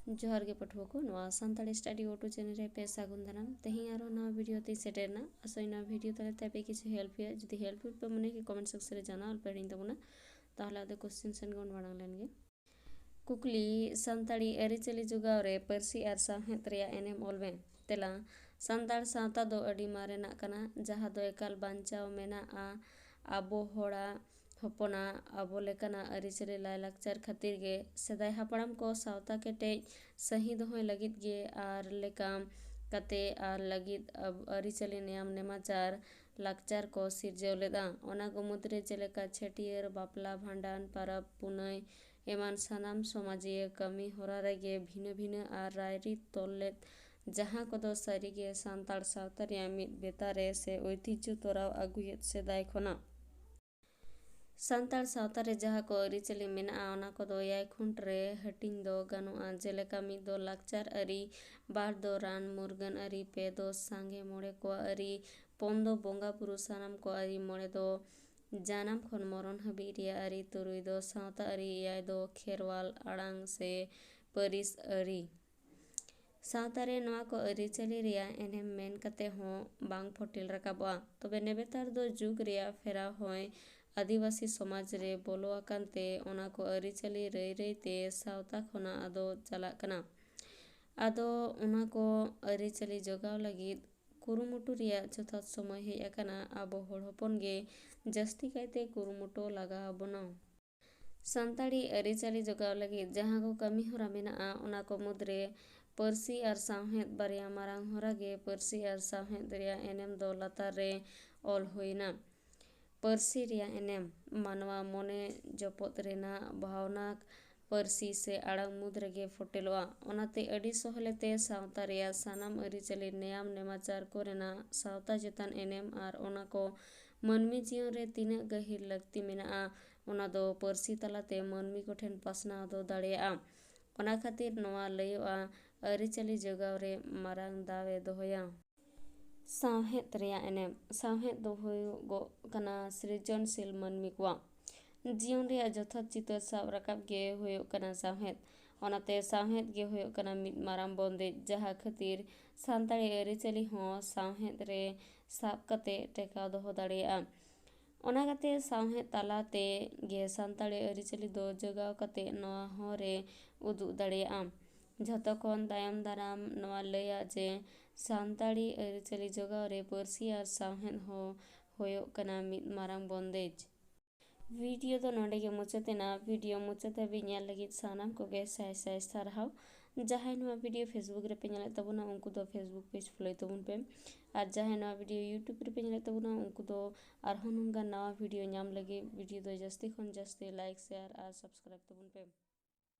जोहार गे पठुआ को नवा सानताड़ी स्टडी ऑटो चैनल रे पे सागुन दाराम तेही आरो नवा वीडियो ते सेटेरना असोई नवा वीडियो तले तबे किछु हेल्प हुआ जुदी हेल्प पे मने के कमेंट सेक्शन रे जाना और पेडिंग तबना ताहले आदे क्वेश्चन सेन गन बाडांग लेनगे कुकली सानताड़ी एरिचली जुगाव रे परसी आर सावहेद रेया एनेम ओलबे तेला सानताड़ सावता दो अडी मारेना कना जहा दो एकाल बांचाव मेना आ आबो होड़ा हपना आबो लेकाना अरिचली लायलाकचार खातिर गे सेदाय हापड़ाम को सावता केटेज सही दोहय लगित गे आर लेकाम कते आर लगित अरिचली नियम नेमाचार लाकचार को सिरजेव लेदा ओना को मुद्रे जेलेका छेटियर बापला भांडान पारब पुनय एमान सानाम समाजिय कमी होरा रेगे भिन्न भिन्न आर रायरित तोललेत जहाँ कदो सारिगे सानताड़ सावता रेया मिद बेतारे से ऐतिह्य तोराव आगुयेत सेदाय खोना सानताड़ सावता रे जहाँ को अरिचली मेना ओना को दो याय खुंट रे हटिंग दो गानुआ जेलेका मिद दो लाकचार अरी बार दो रान मुरगन अरी पे दो सांगे मोड़े को अरी पौन दो बोंगा बुरु सानाम को अरी मोड़े दो जानाम खन मरण हबी रिया अरी तुरुई दो सावता अरी याय दो खेरवाल आड़ांग से परिस अरी सावता रे नवा को अरिचली रिया एनेम मेन कते हो बांग फोटिल रकाबा तबे नेबेतार दो जुग रिया फेरा होय आदिवासी समाज रे बोलो आकांते ओना को अरिचली रई रई ते सावता खोना आदो चला कना आदो ओना को अरिचली जोगाव लगिद कुरुमुटु रिया जथात समय हेय आकाना आबो होड़ हपन गे जस्ती कायते कुरुमुटु लागा बोना सानताड़ी अरिचली जोगाव लगिद जहाँ को कमी होरा मेना ओना को मुद्रे परसी आर सावहेद बारिया मारांग होरा गे परसी आर सावहेद रिया एनेम दो लातार रे ऑल होइना परसी रिया एनेम मानवा मोने जपत रेना भावनाक परसी से आड़ांग मुद रेगे फोटेलोआ ओनाते अडी सोहलेते सावता रेया सानाम अरिचली नेयाम नेमाचार को रेना सावता चेतान एनेम आर ओना को मनमी जीवन रे तिनाग गहिर लगती मेना ओना दो परसी तलाते मनमी को ठेन पासनाव दो दाड़ेया ओना खातिर नवा लयोआ अरिचली जोगाव रे मारांग दावे दोहया सावहेद रेया एनेम सावहेद दो हुयुगोग कना सृजनशील मनमी को जीवन रे जथात चितर साब राकाब गे हुयुग कना सावहेद ओनाते सावहेद गे हुयुग कना मिद माराम बंदेज जहा खातिर सानताड़ी अरिचली हो सावहेद रे साब कते टेकाव दोहो दाड़ेया ओना कते सावहेद तालाते गे सानताड़ी अरिचली दो जोगाव कते नवा हो रे उदुग दाड़ेया झतो खन तायम दाराम नवा लया जे सानताड़ी अरिचली जोगाव रे परसी आर सावहेद हो हुयुग कना मिद मारांग बंदेज वीडियो दो नोंडे गे मुचातेना वीडियो मुचाते भी नेल लगित सानाम को गे साय साय सारहाव जहाय नवा वीडियो फेसबुक रे पे नेले तबना उनको दो फेसबुक पेज फॉलो तबुन पे और जहाय नवा वीडियो यूट्यूब रे पे नेले तबना उनको दो आरहों नंगा नवा वीडियो नाम लगे वीडियो दो जस्ती खन जस्ती लाइक शेयर और सब्सक्राइब तबुन पे।